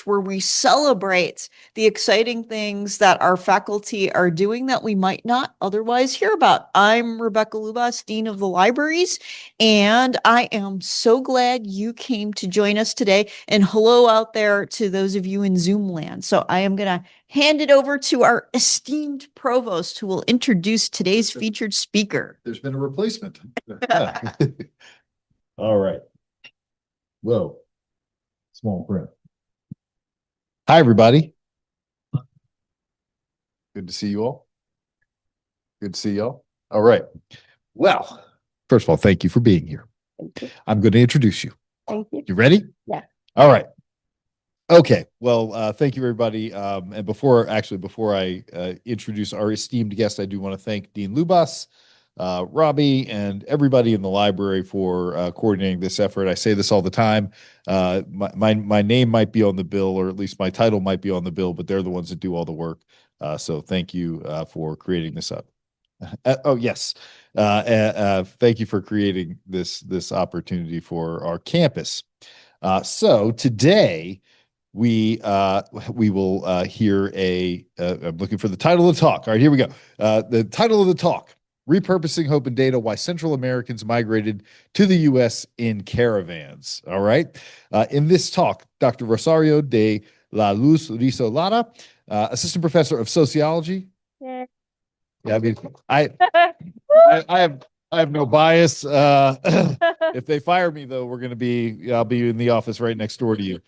where we celebrate the exciting things that our faculty are doing that we might not otherwise hear about. I'm Rebecca Lubas, Dean of the Libraries, and I am so glad you came to join us today. And hello out there to those of you in Zoom land. So I am going to hand it over to our esteemed provost who will introduce today's featured speaker. There's been a replacement. All right. Whoa. Small print. Hi, everybody. Good to see you all. Good to see y'all. All right. Well, first of all, thank you for being here. I'm going to introduce you. Thank you. You ready? Yeah. All right. Okay. Well, thank you, everybody. And before I introduce our esteemed guest, I do want to thank Dean Lubas, Robbie, and everybody in the library for coordinating this effort. I say this all the time. My name might be on the bill, or at least my title might be on the bill, but they're the ones that do all the work. So thank you for creating this up. Oh yes, thank you for creating this opportunity for our campus. So today we will hear I'm looking for the title of the talk. All right, here we go. The title of the talk: Repurposing Hope and Data: Why Central Americans Migrated to the U.S. in Caravans. All right. In this talk, Dr. Rosario de la Luz Rizzo Lara, Assistant Professor of Sociology. Yeah, I mean, I have no bias. If they fire me, though, I'll be in the office right next door to you.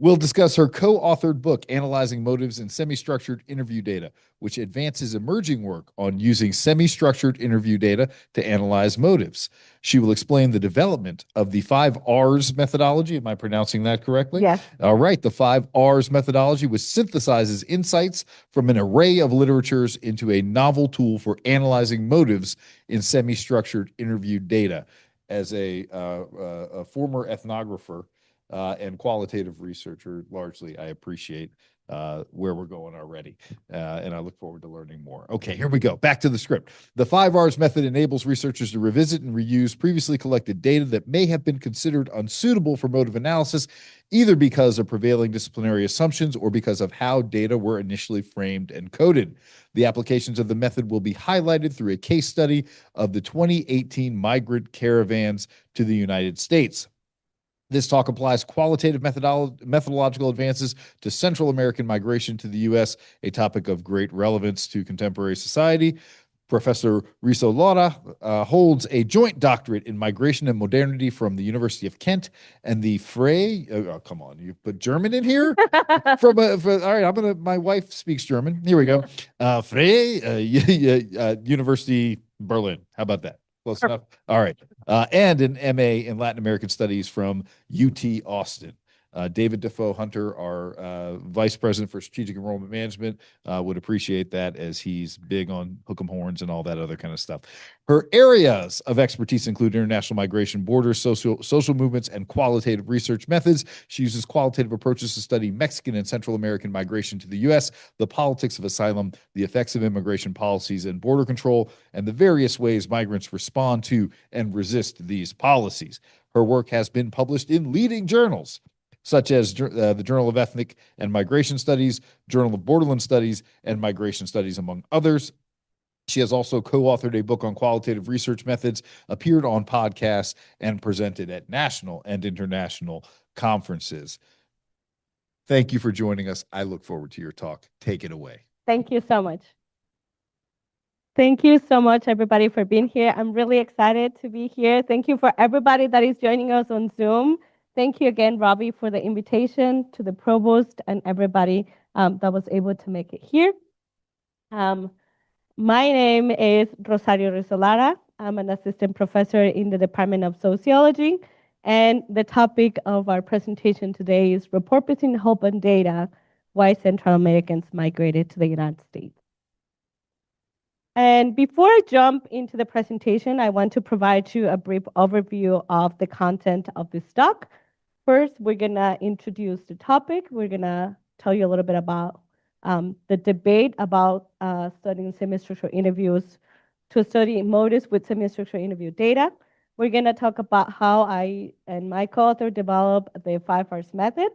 We'll discuss her co-authored book, Analyzing Motives in Semi-Structured Interview Data, which advances emerging work on using semi-structured interview data to analyze motives. She will explain the development of the 5 R's methodology. Am I pronouncing that correctly? Yes. All right. The 5 R's methodology, which synthesizes insights from an array of literatures into a novel tool for analyzing motives in semi-structured interview data. As a former ethnographer, and qualitative researcher, largely, I appreciate where we're going already. And I look forward to learning more. Okay, here we go. Back to the script. The 5 R's method enables researchers to revisit and reuse previously collected data that may have been considered unsuitable for motive analysis, either because of prevailing disciplinary assumptions or because of how data were initially framed and coded. The applications of the method will be highlighted through a case study of the 2018 migrant caravans to the United States. This talk applies qualitative methodological advances to Central American migration to the U.S., a topic of great relevance to contemporary society. Professor Rizzo Lara holds a joint doctorate in migration and modernity from the University of Kent and the Frey. Oh, come on, you put German in here? All right, my wife speaks German. Here we go. Frey University Berlin. How about that? Close enough. All right. And an MA in Latin American Studies from UT Austin. David Defoe Hunter, our Vice President for Strategic Enrollment Management, would appreciate that, as he's big on hook 'em horns and all that other kind of stuff. Her areas of expertise include international migration, borders, social movements, and qualitative research methods. She uses qualitative approaches to study Mexican and Central American migration to the U.S., the politics of asylum, the effects of immigration policies and border control, and the various ways migrants respond to and resist these policies. Her work has been published in leading journals, such as the Journal of Ethnic and Migration Studies, Journal of Borderland Studies, and Migration Studies, among others. She has also co-authored a book on qualitative research methods, appeared on podcasts, and presented at national and international conferences. Thank you for joining us. I look forward to your talk. Take it away. Thank you so much. Thank you so much, everybody, for being here. I'm really excited to be here. Thank you for everybody that is joining us on Zoom. Thank you again, Robbie, for the invitation, to the provost and everybody that was able to make it here. My name is Rosario Rizzo Lara. I'm an assistant professor in the Department of Sociology. And the topic of our presentation today is Repurposing Hope and Data: Why Central Americans Migrated to the United States. And before I jump into the presentation, I want to provide you a brief overview of the content of this talk. First, we're going to introduce the topic. We're going to tell you a little bit about the debate about studying semi-structural interviews to study motives with semi-structural interview data. We're going to talk about how I and my co-author developed the 5 R's method,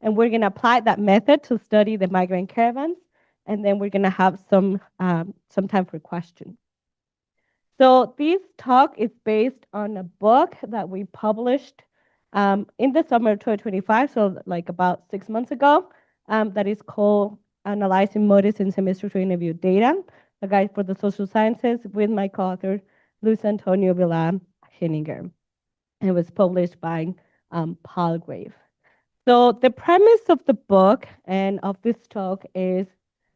and we're going to apply that method to study the migrant caravans, and then we're going to have some time for questions. So this talk is based on a book that we published in the summer of 2025, so like about 6 months ago, that is called Analyzing Motives in Semi-Structured Interview Data, a guide for the social sciences, with my co-author, Luis Antonio Villar Henninger. And it was published by Palgrave. So the premise of the book and of this talk is,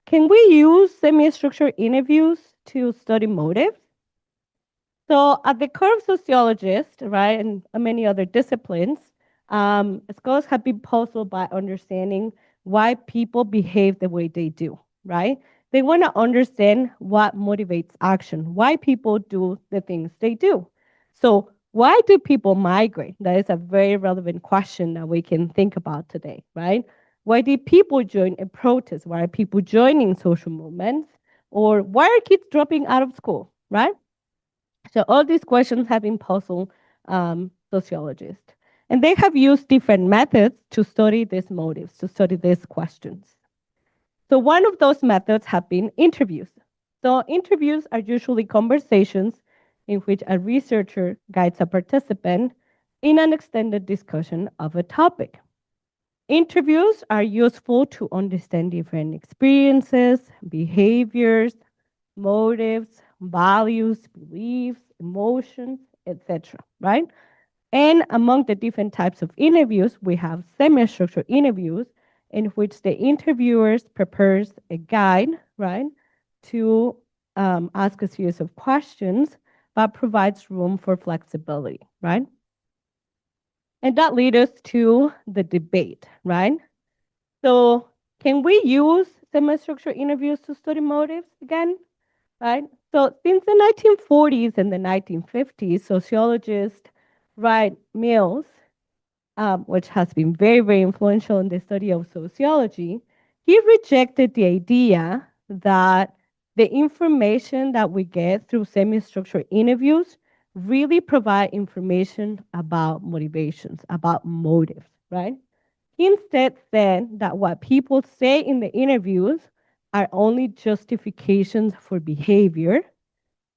can we use semi-structured interviews to study motives? So at the core of sociologists, right, and many other disciplines, scholars have been puzzled by understanding why people behave the way they do, right? They want to understand what motivates action, why people do the things they do. So why do people migrate? That is a very relevant question that we can think about today, right? Why do people join a protest? Why are people joining social movements? Or why are kids dropping out of school, right? So all these questions have been puzzled sociologists. And they have used different methods to study these motives, to study these questions. So one of those methods have been interviews. So interviews are usually conversations in which a researcher guides a participant in an extended discussion of a topic. Interviews are useful to understand different experiences, behaviors, motives, values, beliefs, emotions, etc. Right? And among the different types of interviews, we have semi-structured interviews in which the interviewers prepares a guide, right, to ask a series of questions, but provides room for flexibility, right? And that leads us to the debate, right? So can we use semi-structured interviews to study motives again? Right? So since the 1940s and the 1950s, sociologist Wright Mills, which has been very, very influential in the study of sociology, he rejected the idea that the information that we get through semi-structured interviews really provide information about motivations, about motives, right? He instead said that what people say in the interviews are only justifications for behavior.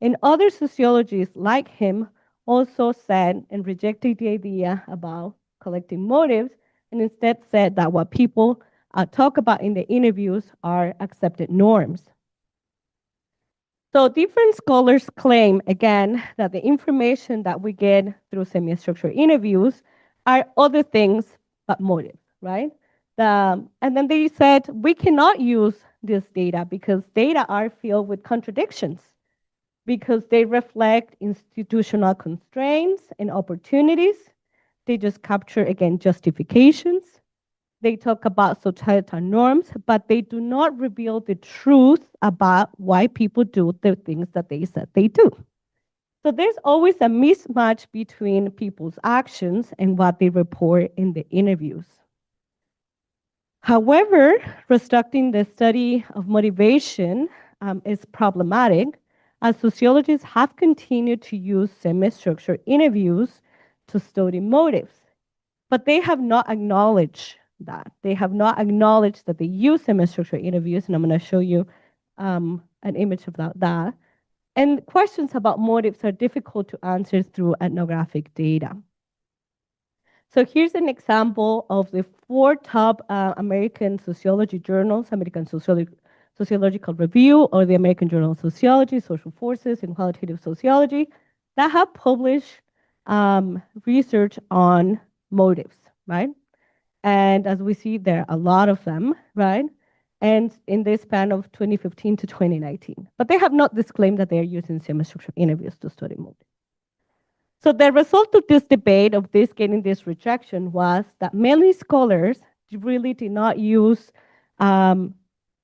And other sociologists like him also said and rejected the idea about collecting motives and instead said that what people talk about in the interviews are accepted norms. So different scholars claim, again, that the information that we get through semi-structured interviews are other things but motives, right? And then they said, we cannot use this data because data are filled with contradictions, because they reflect institutional constraints and opportunities. They just capture, again, justifications. They talk about societal norms, but they do not reveal the truth about why people do the things that they said they do. So there's always a mismatch between people's actions and what they report in the interviews. However, restricting the study of motivation is problematic, as sociologists have continued to use semi-structured interviews to study motives. But they have not acknowledged that. They have not acknowledged that they use semi-structured interviews, and I'm going to show you an image of that. And questions about motives are difficult to answer through ethnographic data. So here's an example of the 4 top American sociology journals: American Sociological Review, or the American Journal of Sociology, Social Forces, and Qualitative Sociology, that have published research on motives, right? And as we see, there are a lot of them, right? And in this span of 2015 to 2019. But they have not disclaimed that they are using semi-structured interviews to study motives. So the result of this debate, of this getting this rejection, was that many scholars really did not use the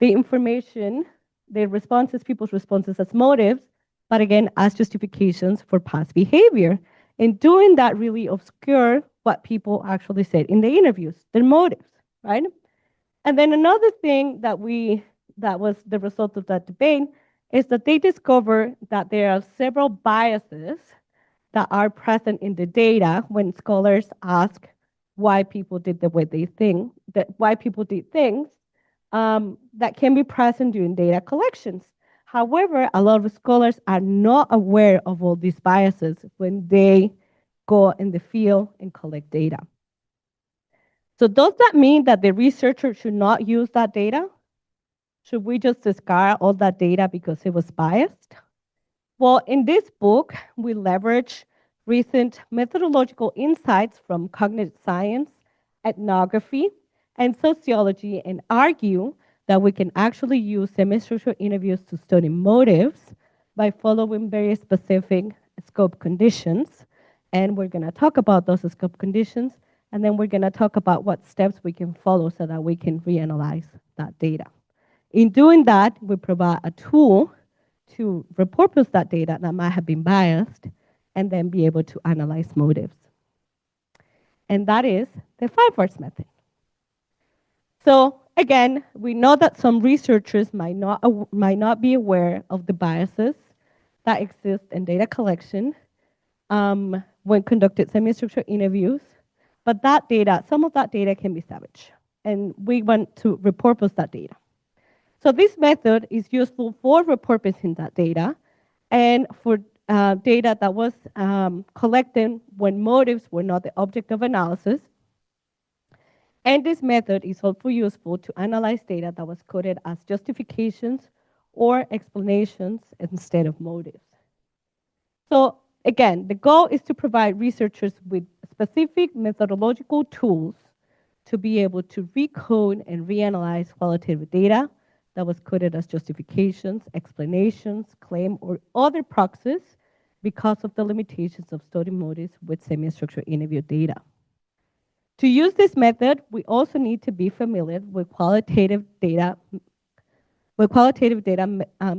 information, their responses, people's responses, as motives, but again, as justifications for past behavior. And doing that really obscure what people actually said in the interviews, their motives, right? And then another thing that was the result of that debate is that they discovered that there are several biases that are present in the data when scholars ask why people did the way they think, that why people did things, that can be present during data collections. However, a lot of scholars are not aware of all these biases when they go in the field and collect data. So does that mean that the researcher should not use that data? Should we just discard all that data because it was biased? Well, in this book, we leverage recent methodological insights from cognitive science, ethnography, and sociology and argue that we can actually use semi-structured interviews to study motives by following very specific scope conditions. And we're going to talk about those scope conditions, and then we're going to talk about what steps we can follow so that we can reanalyze that data. In doing that, we provide a tool to repurpose that data that might have been biased and then be able to analyze motives. And that is the 5 R's method. So again, we know that some researchers might not be aware of the biases that exist in data collection when conducted semi-structured interviews, but that data, some of that data can be salvaged, and we want to repurpose that data. So this method is useful for repurposing that data and for data that was collected when motives were not the object of analysis. And this method is also useful to analyze data that was coded as justifications or explanations instead of motives. So again, the goal is to provide researchers with specific methodological tools to be able to recode and reanalyze qualitative data that was coded as justifications, explanations, claim, or other proxies because of the limitations of study motives with semi-structured interview data. To use this method, we also need to be familiar with qualitative data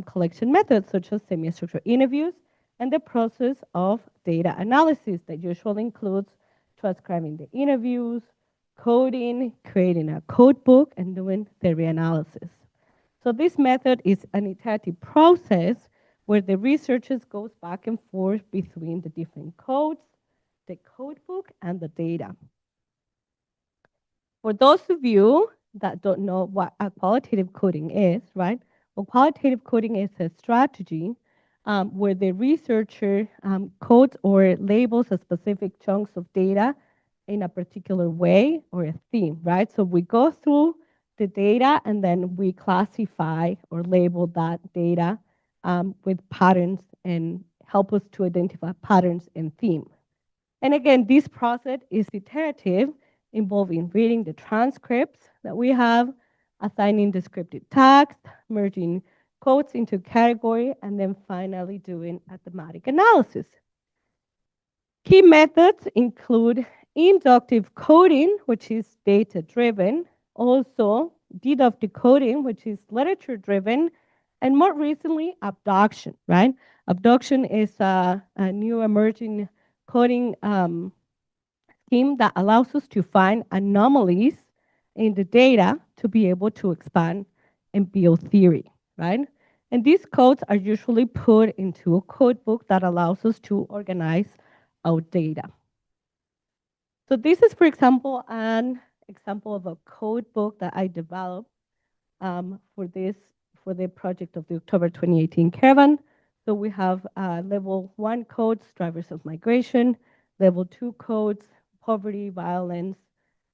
collection methods such as semi-structured interviews and the process of data analysis that usually includes transcribing the interviews, coding, creating a code book, and doing the reanalysis. So this method is an iterative process where the researchers goes back and forth between the different codes, the code book, and the data. For those of you that don't know what a qualitative coding is, right? Well, qualitative coding is a strategy where the researcher codes or labels a specific chunks of data in a particular way or a theme, right? So we go through the data and then we classify or label that data with patterns and help us to identify patterns and themes. And again, this process is iterative, involving reading the transcripts that we have, assigning descriptive tags, merging codes into category, and then finally doing a thematic analysis. Key methods include inductive coding, which is data-driven, also deductive coding, which is literature-driven, and more recently, abduction, right? Abduction is a new emerging coding scheme that allows us to find anomalies in the data to be able to expand and build theory, right? And these codes are usually put into a code book that allows us to organize our data. So this is, for example, an example of a code book that I developed for the project of the October 2018 caravan. So we have level 1 codes, drivers of migration, level 2 codes, poverty, violence,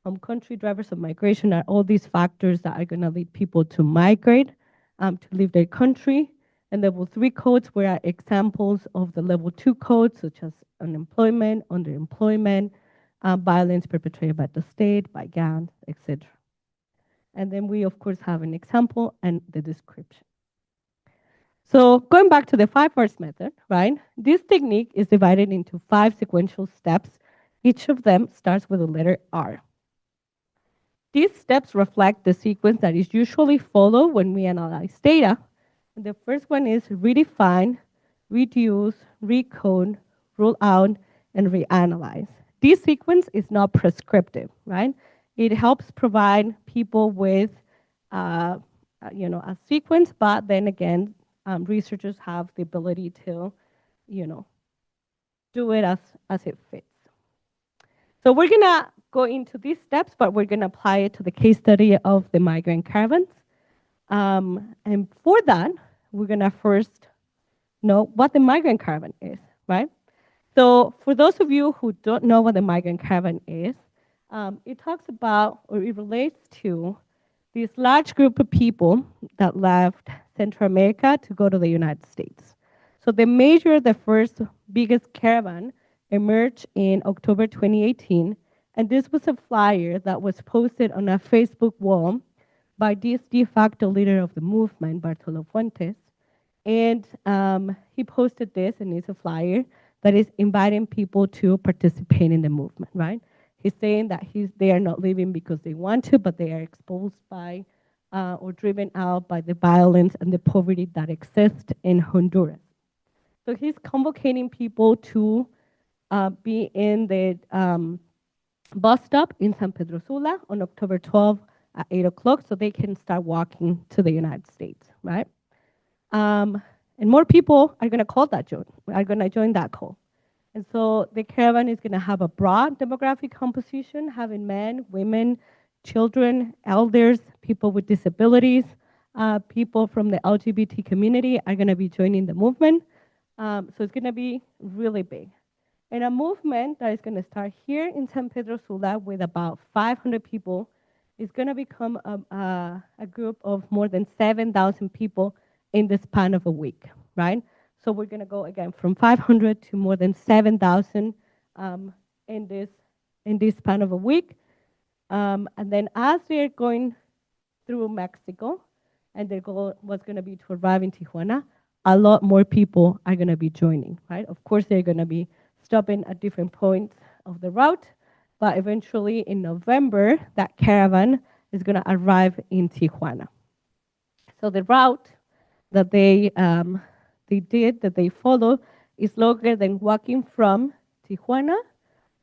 home country, drivers of migration are all these factors that are going to lead people to migrate, to leave their country. And level 3 codes were examples of the level 2 codes, such as unemployment, underemployment, violence perpetrated by the state, by gangs, etc. And then we, of course, have an example and the description. So going back to the 5 R's method, right? This technique is divided into 5 sequential steps. Each of them starts with the letter R. These steps reflect the sequence that is usually followed when we analyze data. And the first one is redefine, reduce, recode, rule out, and reanalyze. This sequence is not prescriptive, right? It helps provide people with a sequence, but then again, researchers have the ability to, do it as it fits. So we're gonna go into these steps, but we're gonna apply it to the case study of the migrant caravans. And for that, we're gonna first know what the migrant caravan is, right? So for those of you who don't know what the migrant caravan is, it talks about, or it relates to, this large group of people that left Central America to go to the United States. So the first biggest caravan emerged in October 2018, and this was a flyer that was posted on a Facebook wall by this de facto leader of the movement, Bartolo Fuentes. And he posted this, and it's a flyer that is inviting people to participate in the movement, right? He's saying that they are not leaving because they want to, but they are exposed by or driven out by the violence and the poverty that exists in Honduras. So he's convocating people to be in the bus stop in San Pedro Sula on October 12th at 8 o'clock so they can start walking to the United States, right? And more people are going to join that call. And so the caravan is going to have a broad demographic composition, having men, women, children, elders, people with disabilities, people from the LGBT community are going to be joining the movement. So it's going to be really big. And a movement that is going to start here in San Pedro Sula with about 500 people is going to become a group of more than 7,000 people in the span of a week, right? So we're going to go again from 500 to more than 7,000 in this span of a week. And then as they're going through Mexico, and their goal was going to be to arrive in Tijuana, a lot more people are going to be joining, right? Of course, they're going to be stopping at different points of the route, but eventually in November, that caravan is going to arrive in Tijuana. So the route that they follow is longer than walking from Tijuana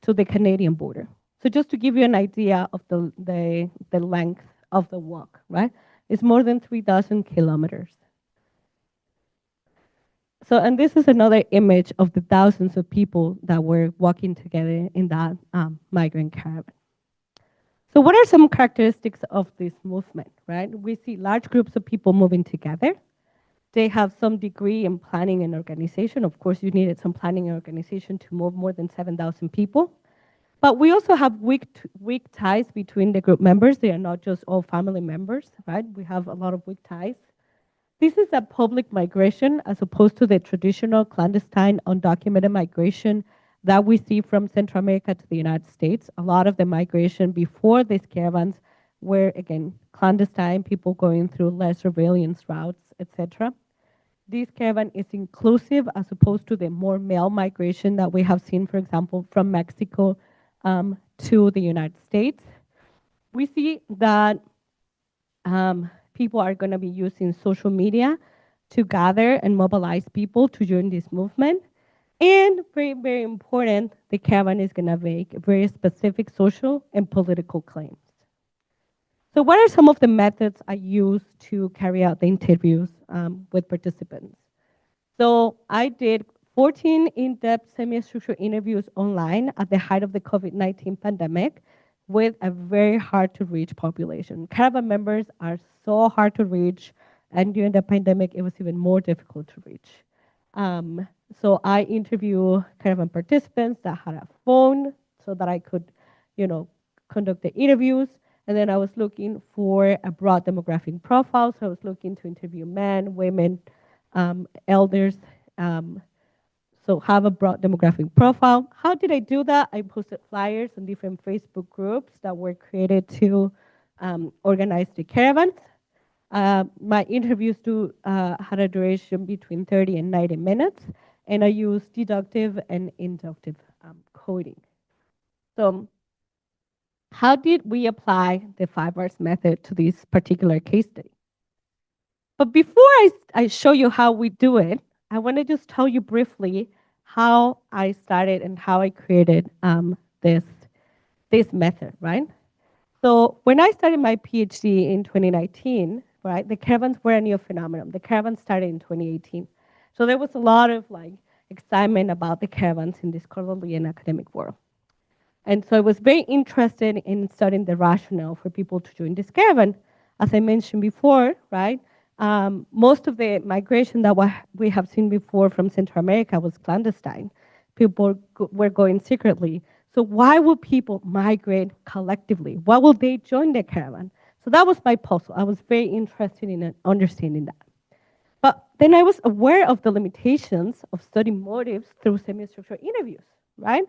to the Canadian border. So just to give you an idea of the length of the walk, right? It's more than 3,000 kilometers. So, and this is another image of the thousands of people that were walking together in that migrant caravan. So what are some characteristics of this movement, right? We see large groups of people moving together. They have some degree in planning and organization. Of course, you needed some planning and organization to move more than 7,000 people. But we also have weak ties between the group members. They are not just all family members, right? We have a lot of weak ties. This is a public migration as opposed to the traditional clandestine undocumented migration that we see from Central America to the United States. A lot of the migration before these caravans were, again, clandestine, people going through less surveillance routes, etc. This caravan is inclusive as opposed to the more male migration that we have seen, for example, from Mexico to the United States. We see that people are going to be using social media to gather and mobilize people to join this movement. And very, very important, the caravan is going to make very specific social and political claims. So what are some of the methods I use to carry out the interviews with participants? So I did 14 in-depth semi-structured interviews online at the height of the COVID-19 pandemic with a very hard to reach population. Caravan members are so hard to reach, and during the pandemic, it was even more difficult to reach. So I interview caravan participants that had a phone so that I could, conduct the interviews. And then I was looking for a broad demographic profile. So I was looking to interview men, women, elders, so have a broad demographic profile. How did I do that? I posted flyers on different Facebook groups that were created to organize the caravans. My interviews had a duration between 30 and 90 minutes, and I used deductive and inductive coding. So how did we apply the 5Rs method to this particular case study? But before I show you how we do it, I want to just tell you briefly how I started and how I created this method, right? So when I started my PhD in 2019, right, the caravans were a new phenomenon. The caravans started in 2018. So there was a lot of excitement about the caravans in the scholarly and academic world. And so I was very interested in studying the rationale for people to join this caravan. As I mentioned before, right, most of the migration that we have seen before from Central America was clandestine. People were going secretly. So why would people migrate collectively? Why would they join the caravan? So that was my puzzle. I was very interested in understanding that. But then I was aware of the limitations of studying motives through semi-structured interviews, right?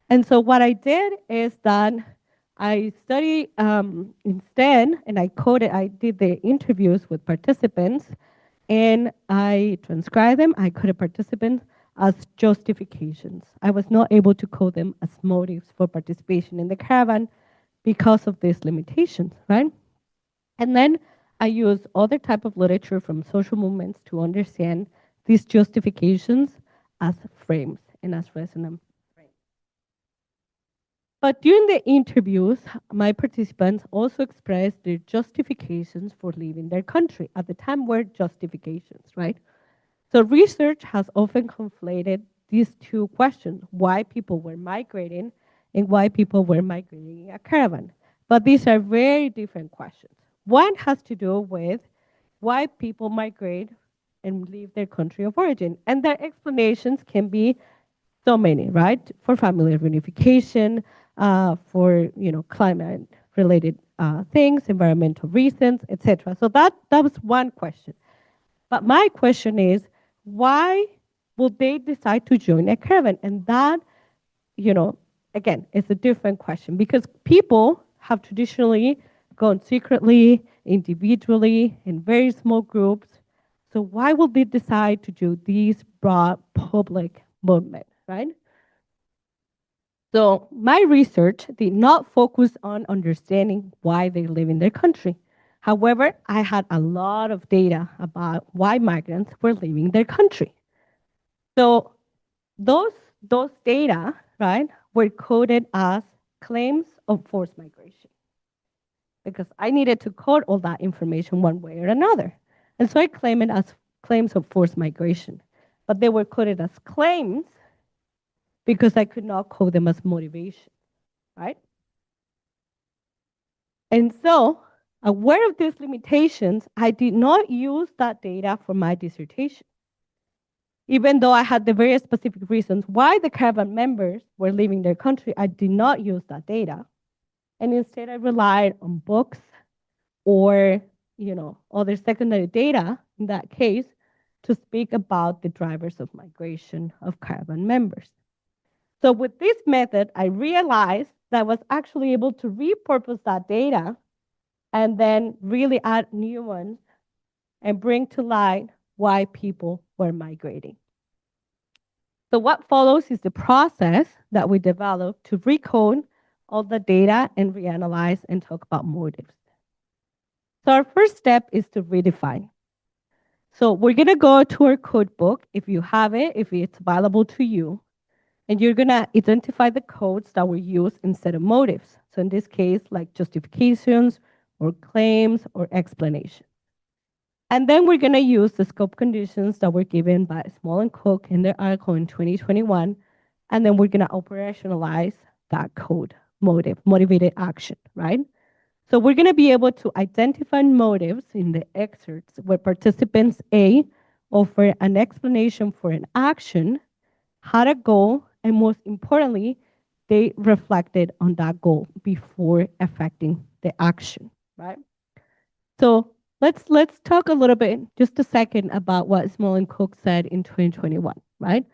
And so what I did is that I studied instead, and I did the interviews with participants, and I transcribed them. I coded participants as justifications. I was not able to code them as motives for participation in the caravan because of these limitations, right? And then I use other type of literature from social movements to understand these justifications as frames and as resonant frames. But during the interviews, my participants also expressed their justifications for leaving their country. At the time, were justifications, right? So research has often conflated these two questions, why people were migrating and why people were migrating in a caravan. But these are very different questions. One has to do with why people migrate and leave their country of origin. And their explanations can be so many, right? For family reunification, for climate-related things, environmental reasons, etc. So that was one question. But my question is, why will they decide to join a caravan? And that, again, is a different question because people have traditionally gone secretly, individually, in very small groups. So why will they decide to do these broad public movements, right? So my research did not focus on understanding why they live in their country. However, I had a lot of data about why migrants were leaving their country. So those data, right, were coded as claims of forced migration because I needed to code all that information one way or another. And so I claim it as claims of forced migration. But they were coded as claims because I could not code them as motivation, right? And so, aware of these limitations, I did not use that data for my dissertation. Even though I had the very specific reasons why the caravan members were leaving their country, I did not use that data. And instead I relied on books or other secondary data in that case to speak about the drivers of migration of caravan members. So with this method, I realized that I was actually able to repurpose that data and then really add new ones and bring to light why people were migrating. So what follows is the process that we developed to recode all the data and reanalyze and talk about motives. So our first step is to redefine. So we're gonna go to our code book, if you have it, if it's available to you, and you're gonna identify the codes that were used instead of motives. So in this case, like justifications or claims or explanations. And then we're going to use the scope conditions that were given by Small and Cook in their article in 2021. And then we're going to operationalize that code, motivated action, right? So we're going to be able to identify motives in the excerpts where participants A offer an explanation for an action, had a goal, and most importantly, they reflected on that goal before affecting the action, right? So let's talk a little bit, just a second, about what Small and Cook said in 2021, right?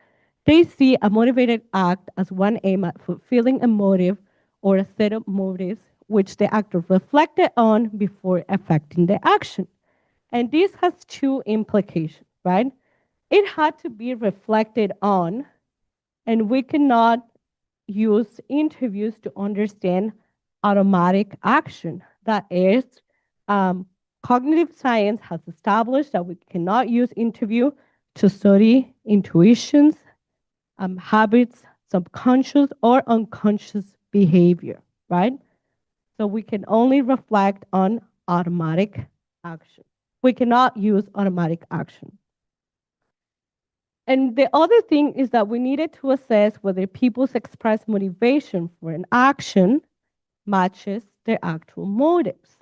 They see a motivated act as one aim at fulfilling a motive or a set of motives which the actor reflected on before affecting the action. And this has two implications, right? It had to be reflected on, and we cannot use interviews to understand automatic action. That is, cognitive science has established that we cannot use interview to study intuitions, habits, subconscious or unconscious behavior, right? So we can only reflect on automatic action. We cannot use automatic action. And the other thing is that we needed to assess whether people's expressed motivation for an action matches their actual motives.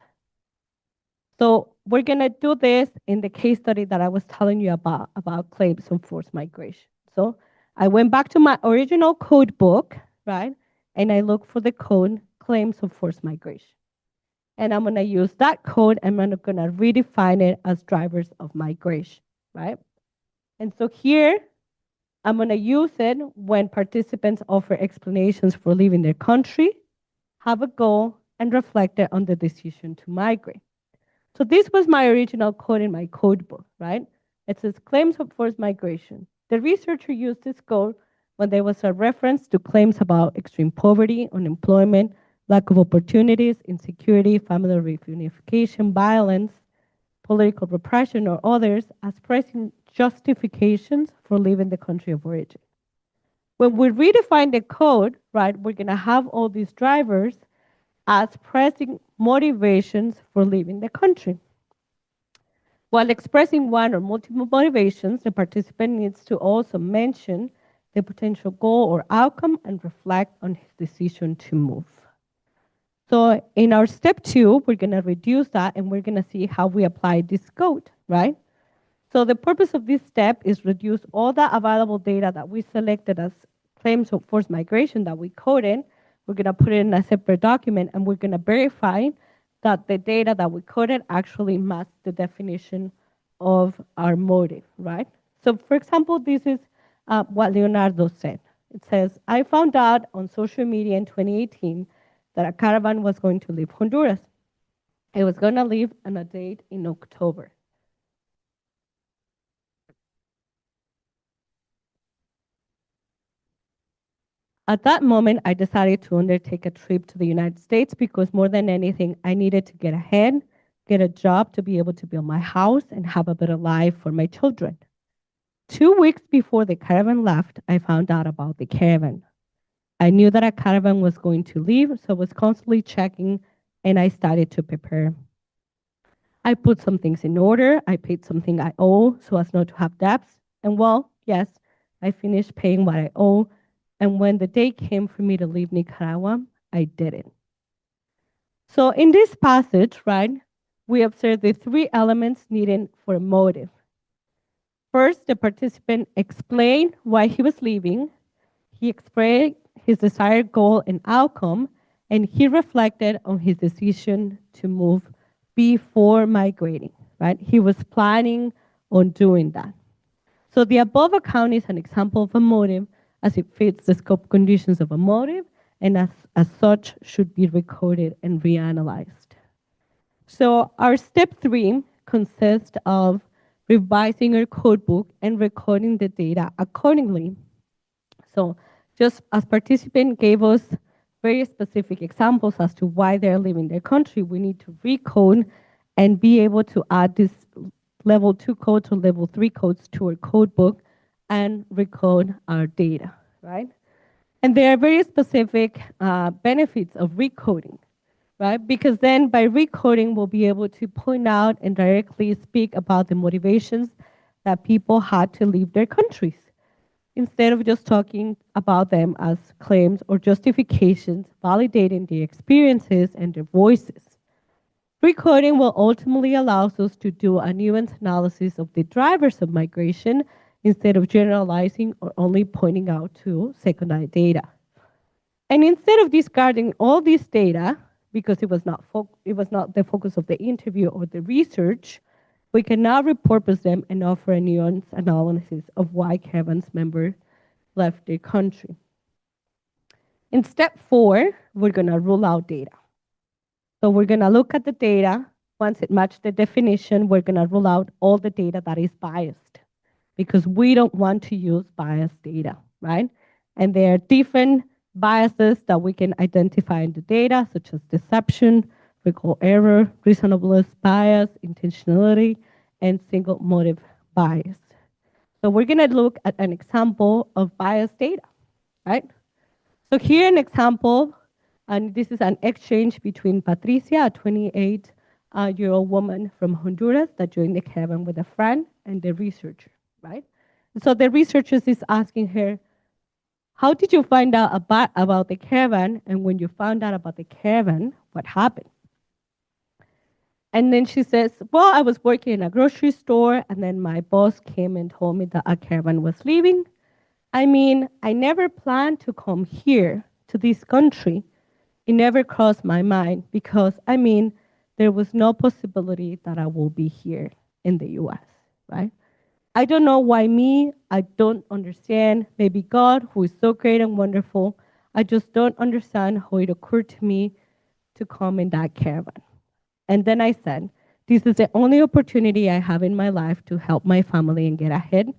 So we're going to do this in the case study that I was telling you about claims of forced migration. So I went back to my original code book, right? And I looked for the code claims of forced migration. And I'm going to use that code and I'm going to redefine it as drivers of migration, right? And so here, I'm going to use it when participants offer explanations for leaving their country, have a goal, and reflect on the decision to migrate. So this was my original code in my code book, right? It says claims of forced migration. The researcher used this code when there was a reference to claims about extreme poverty, unemployment, lack of opportunities, insecurity, family reunification, violence, political repression, or others as pressing justifications for leaving the country of origin. When we redefine the code, right, we're going to have all these drivers as pressing motivations for leaving the country. While expressing one or multiple motivations, the participant needs to also mention the potential goal or outcome and reflect on his decision to move. So in our step 2, we're going to reduce that and we're going to see how we apply this code, right? So the purpose of this step is reduce all the available data that we selected as claims of forced migration that we coded. We're going to put it in a separate document and we're going to verify that the data that we coded actually match the definition of our motive, right? So for example, this is what Leonardo said. It says, I found out on social media in 2018 that a caravan was going to leave Honduras. It was going to leave on a date in October. At that moment, I decided to undertake a trip to the United States because more than anything, I needed to get ahead, get a job to be able to build my house and have a better life for my children. 2 weeks before the caravan left, I found out about the caravan. I knew that a caravan was going to leave, so I was constantly checking and I started to prepare. I put some things in order. I paid something I owe so as not to have debts. And well, yes, I finished paying what I owe. And when the day came for me to leave Nicaragua, I did it. So in this passage, right, we observe the 3 elements needed for a motive. First, the participant explained why he was leaving. He expressed his desired goal and outcome, and he reflected on his decision to move before migrating, right? He was planning on doing that. So the above account is an example of a motive as it fits the scope conditions of a motive and as such should be recorded and reanalyzed. So our step 3 consists of revising our codebook and recording the data accordingly. So just as participant gave us very specific examples as to why they're leaving their country, we need to recode and be able to add this level 2 codes or level 3 codes to our code book and recode our data, right? And there are very specific benefits of recoding, right? Because then by recoding, we'll be able to point out and directly speak about the motivations that people had to leave their countries, instead of just talking about them as claims or justifications, validating the experiences and their voices. Recoding will ultimately allow us to do a nuanced analysis of the drivers of migration instead of generalizing or only pointing out to secondary data. And instead of discarding all this data, because it was not the focus of the interview or the research, we can now repurpose them and offer a nuanced analysis of why caravans members left their country. In step 4, we're going to rule out data. So we're going to look at the data. Once it matches the definition, we're going to rule out all the data that is biased because we don't want to use biased data, right? And there are different biases that we can identify in the data, such as deception, recall error, reasonableness bias, intentionality, and single motive bias. So we're going to look at an example of biased data, right? So here an example, and this is an exchange between Patricia, a 28-year-old woman from Honduras that joined the caravan with a friend, and the researcher, right? So the researchers is asking her, how did you find out about the caravan? And when you found out about the caravan, what happened? And then she says, well, I was working in a grocery store, and then my boss came and told me that a caravan was leaving. I mean, I never planned to come here to this country. It never crossed my mind because, I mean, there was no possibility that I will be here in the US, right? I don't know why me, I don't understand. Maybe God, who is so great and wonderful, I just don't understand how it occurred to me to come in that caravan. And then I said, this is the only opportunity I have in my life to help my family and get ahead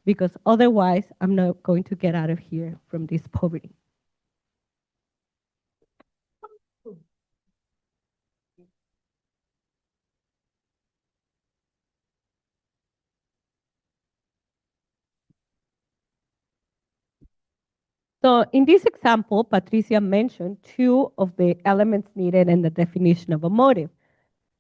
because otherwise I'm not going to get out of here from this poverty. So in this example, Patricia mentioned two of the elements needed in the definition of a motive.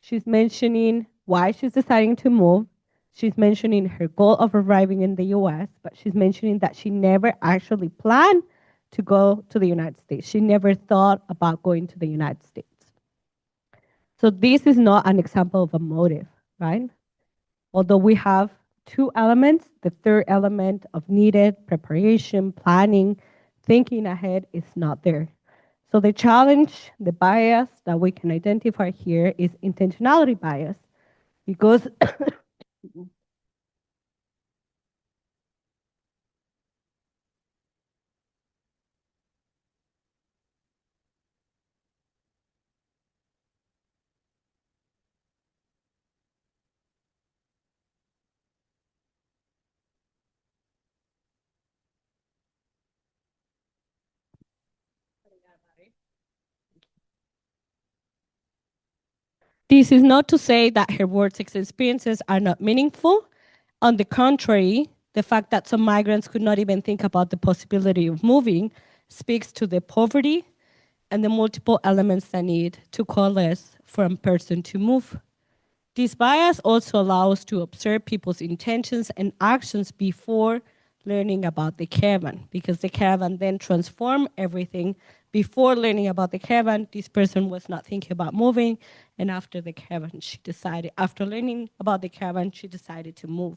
She's mentioning why she's deciding to move. She's mentioning her goal of arriving in the US, but she's mentioning that she never actually planned to go to the United States. She never thought about going to the United States. So this is not an example of a motive, right? Although we have two elements, the third element of needed preparation, planning, thinking ahead is not there. So the challenge, the bias that we can identify here is intentionality bias because this is not to say that her words and experiences are not meaningful. On the contrary, the fact that some migrants could not even think about the possibility of moving speaks to the poverty and the multiple elements that need to coalesce for a person to move. This bias also allows to observe people's intentions and actions before learning about the caravan, because the caravan then transform everything. Before learning about the caravan, this person was not thinking about moving, and after the caravan, after learning about the caravan, she decided to move.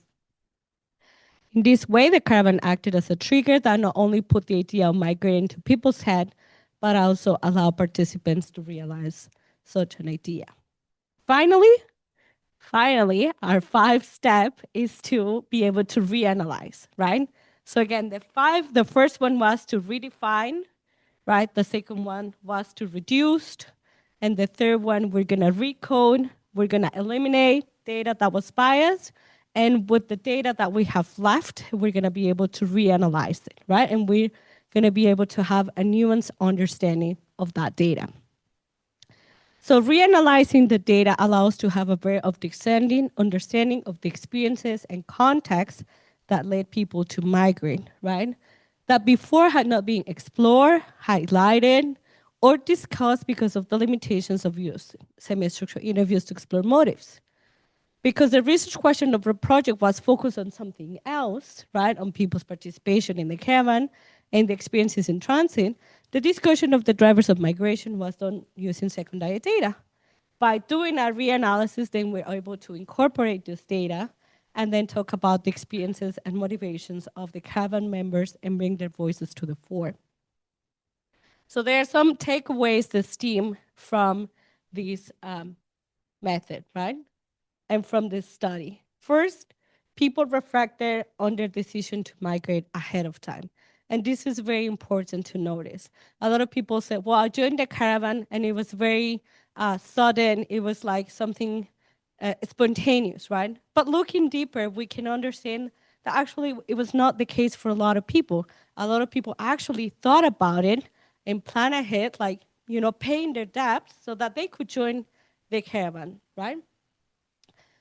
In this way, the caravan acted as a trigger that not only put the idea of migrating to people's head, but also allowed participants to realize such an idea. Finally, our 5 step is to be able to reanalyze, right? So again, the first one was to redefine, right? The second one was to reduce. And the third one, we're gonna recode, we're gonna eliminate data that was biased. And with the data that we have left, we're gonna be able to reanalyze it, right? And we're gonna be able to have a nuanced understanding of that data. So reanalyzing the data allows to have a very understanding of the experiences and context that led people to migrate, right? That before had not been explored, highlighted, or discussed because of the limitations of use semi-structured interviews to explore motives. Because the research question of the project was focused on something else, right, on people's participation in the caravan and the experiences in transit, the discussion of the drivers of migration was done using secondary data. By doing a reanalysis, then we're able to incorporate this data and then talk about the experiences and motivations of the caravan members and bring their voices to the fore. So there are some takeaways that stem from this method, right? And from this study. First, people reflected on their decision to migrate ahead of time. And this is very important to notice. A lot of people said, well, I joined the caravan and it was very sudden. It was like something spontaneous, right? But looking deeper, we can understand that actually it was not the case for a lot of people. A lot of people actually thought about it and plan ahead, like, paying their debts so that they could join the caravan, right?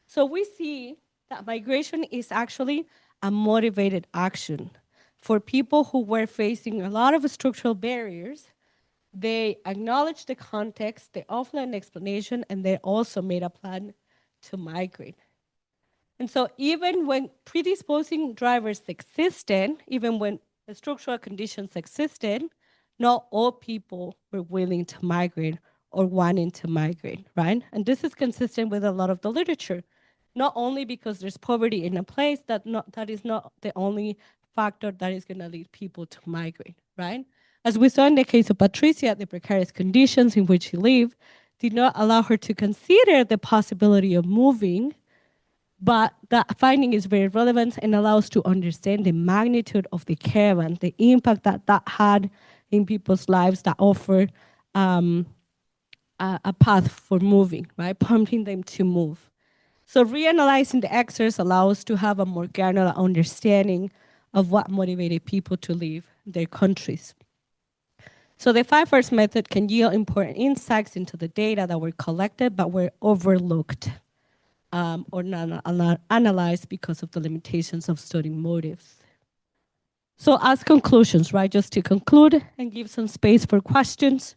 So we see that migration is actually a motivated action. For people who were facing a lot of structural barriers, they acknowledged the context, they offered an explanation, and they also made a plan to migrate. And so even when predisposing drivers existed, even when the structural conditions existed, not all people were willing to migrate or wanting to migrate, right? And this is consistent with a lot of the literature, not only because there's poverty in a place, that is not the only factor that is gonna lead people to migrate, right? As we saw in the case of Patricia, the precarious conditions in which she lived did not allow her to consider the possibility of moving, but that finding is very relevant and allows to understand the magnitude of the caravan, the impact that that had in people's lives, that offered a path for moving, right? Prompting them to move. So reanalyzing the excerpts allows to have a more granular understanding of what motivated people to leave their countries. So the 5 Rs method can yield important insights into the data that were collected but were overlooked or not analyzed because of the limitations of studying motives. So as conclusions, right, just to conclude and give some space for questions,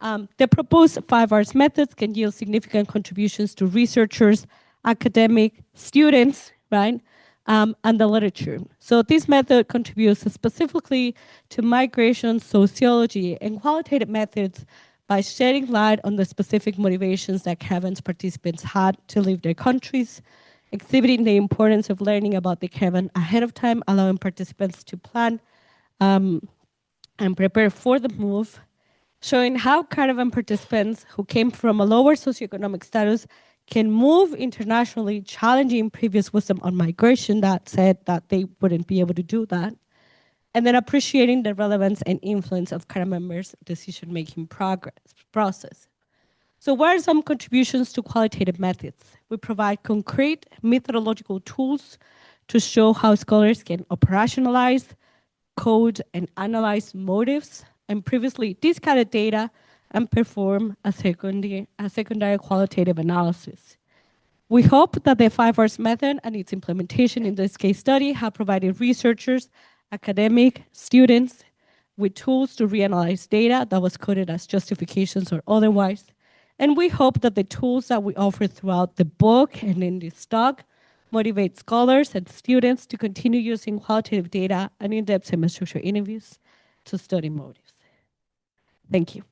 the proposed 5 Rs methods can yield significant contributions to researchers, academic, students, right, and the literature. So this method contributes specifically to migration, sociology, and qualitative methods by shedding light on the specific motivations that caravans participants had to leave their countries, exhibiting the importance of learning about the caravan ahead of time, allowing participants to plan and prepare for the move, showing how caravan participants who came from a lower socioeconomic status can move internationally, challenging previous wisdom on migration that said that they wouldn't be able to do that, and then appreciating the relevance and influence of caravan members' decision-making process. So what are some contributions to qualitative methods? We provide concrete methodological tools to show how scholars can operationalize, code, and analyze motives, and previously discarded data and perform a secondary qualitative analysis. We hope that the 5 Rs method and its implementation in this case study have provided researchers, academic, students with tools to reanalyze data that was coded as justifications or otherwise. And we hope that the tools that we offer throughout the book and in this talk motivate scholars and students to continue using qualitative data and in-depth semi-structured interviews to study motives. Thank you.